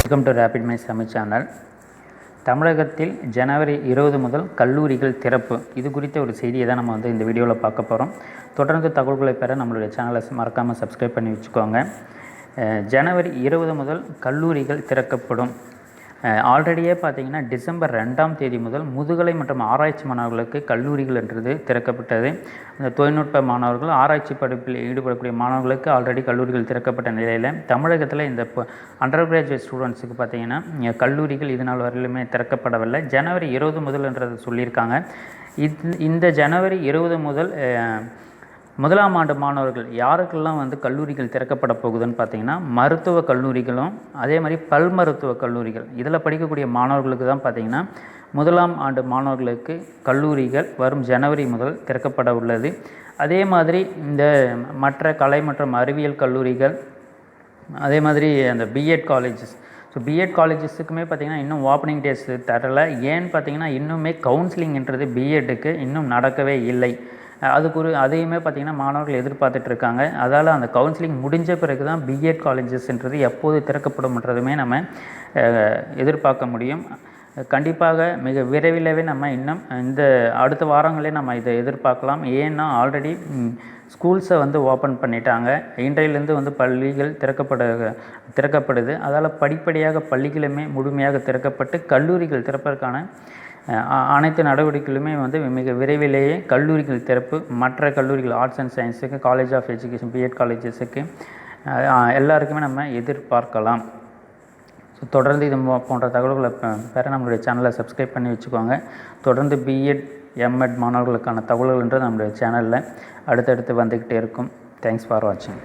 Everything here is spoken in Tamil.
Welcome to RAPIDMINDS Tamil channel. தமிழகத்தில் ஜனவரி 20 முதல் கல்லூரிகள் திறப்பு, இது குறித்த ஒரு செய்தியை தான் நம்ம இந்த வீடியோவில் பார்க்க போகிறோம். தொடர்ந்து தகவல்களை பெற நம்மளுடைய சேனலை மறக்காமல் சப்ஸ்கிரைப் பண்ணி வச்சுக்கோங்க. ஜனவரி 20 முதல் கல்லூரிகள் திறக்கப்படும். ஆல்ரெடியே பார்த்திங்கன்னா டிசம்பர் 2ஆம் தேதி முதல் முதுகலை மற்றும் ஆராய்ச்சி மாணவர்களுக்கு கல்லூரிகள் என்றது திறக்கப்பட்டது. இந்த தொழில்நுட்ப மாணவர்கள், ஆராய்ச்சி படிப்பில் ஈடுபடக்கூடிய மாணவர்களுக்கு ஆல்ரெடி கல்லூரிகள் திறக்கப்பட்ட நிலையில் தமிழகத்தில் இந்த அண்டர் கிராஜுவேட் ஸ்டூடெண்ட்ஸுக்கு பார்த்திங்கன்னா கல்லூரிகள் இது நாள் வரையிலுமே திறக்கப்படவில்லை. ஜனவரி 20 முதல்ன்றது சொல்லியிருக்காங்க. இந்த ஜனவரி 20 முதல் முதலாம் ஆண்டு மாணவர்கள் யாருக்கெல்லாம் கல்லூரிகள் திறக்கப்பட போகுதுன்னு பார்த்திங்கன்னா மருத்துவ கல்லூரிகளும் அதே மாதிரி பல் மருத்துவ கல்லூரிகள் இதில் படிக்கக்கூடிய மாணவர்களுக்கு தான் பார்த்திங்கன்னா முதலாம் ஆண்டு மாணவர்களுக்கு கல்லூரிகள் வரும் ஜனவரி முதல் திறக்கப்பட உள்ளது. அதே மாதிரி இந்த மற்ற கலை மற்றும் அறிவியல் கல்லூரிகள், அதே மாதிரி அந்த B.Ed காலேஜஸ், B.Ed காலேஜஸுக்குமே பார்த்திங்கன்னா இன்னும் ஓப்பனிங் டேஸ் தரலை. ஏன்னு பார்த்திங்கன்னா இன்னுமே கவுன்சிலிங்ன்றது B.Edக்கு இன்னும் நடக்கவே இல்லை. அதையுமே பார்த்திங்கன்னா மாணவர்கள் எதிர்பார்த்துட்ருக்காங்க. அதால் அந்த கவுன்சிலிங் முடிஞ்ச பிறகு தான் B.Ed காலேஜஸ்ன்றது எப்போது திறக்கப்படும்ன்றதுமே நம்ம எதிர்பார்க்க முடியும். கண்டிப்பாக மிக விரைவிலவே நம்ம இன்னும் இந்த அடுத்த வாரங்களே நம்ம இதை எதிர்பார்க்கலாம். ஏன்னா ஆல்ரெடி ஸ்கூல்ஸை ஓப்பன் பண்ணிட்டாங்க. இன்றையிலேருந்து பள்ளிகள் திறக்கப்படுது. அதால் படிப்படியாக பள்ளிகளுமே முழுமையாக திறக்கப்பட்டு கல்லூரிகள் திறப்பதற்கான அனைத்து நடவடிக்கைகளுமே மிக விரைவிலேயே கல்லூரிகள் திறப்பு, மற்ற கல்லூரிகள் ஆர்ட்ஸ் அண்ட் சயின்ஸுக்கு, காலேஜ் ஆஃப் எஜுகேஷன், B.Ed காலேஜஸுக்கு எல்லாருக்குமே நம்ம எதிர்பார்க்கலாம். ஸோ தொடர்ந்து இது போன்ற தகவல்களை பெற நம்மளுடைய சேனலை சப்ஸ்கிரைப் பண்ணி வச்சுக்கோங்க. தொடர்ந்து B.Ed M.Ed மாணவர்களுக்கான தகவல்கள்ன்றது நம்மளுடைய சேனலில் அடுத்தடுத்து வந்துக்கிட்டே இருக்கும். தேங்க்ஸ் ஃபார் வாட்சிங்.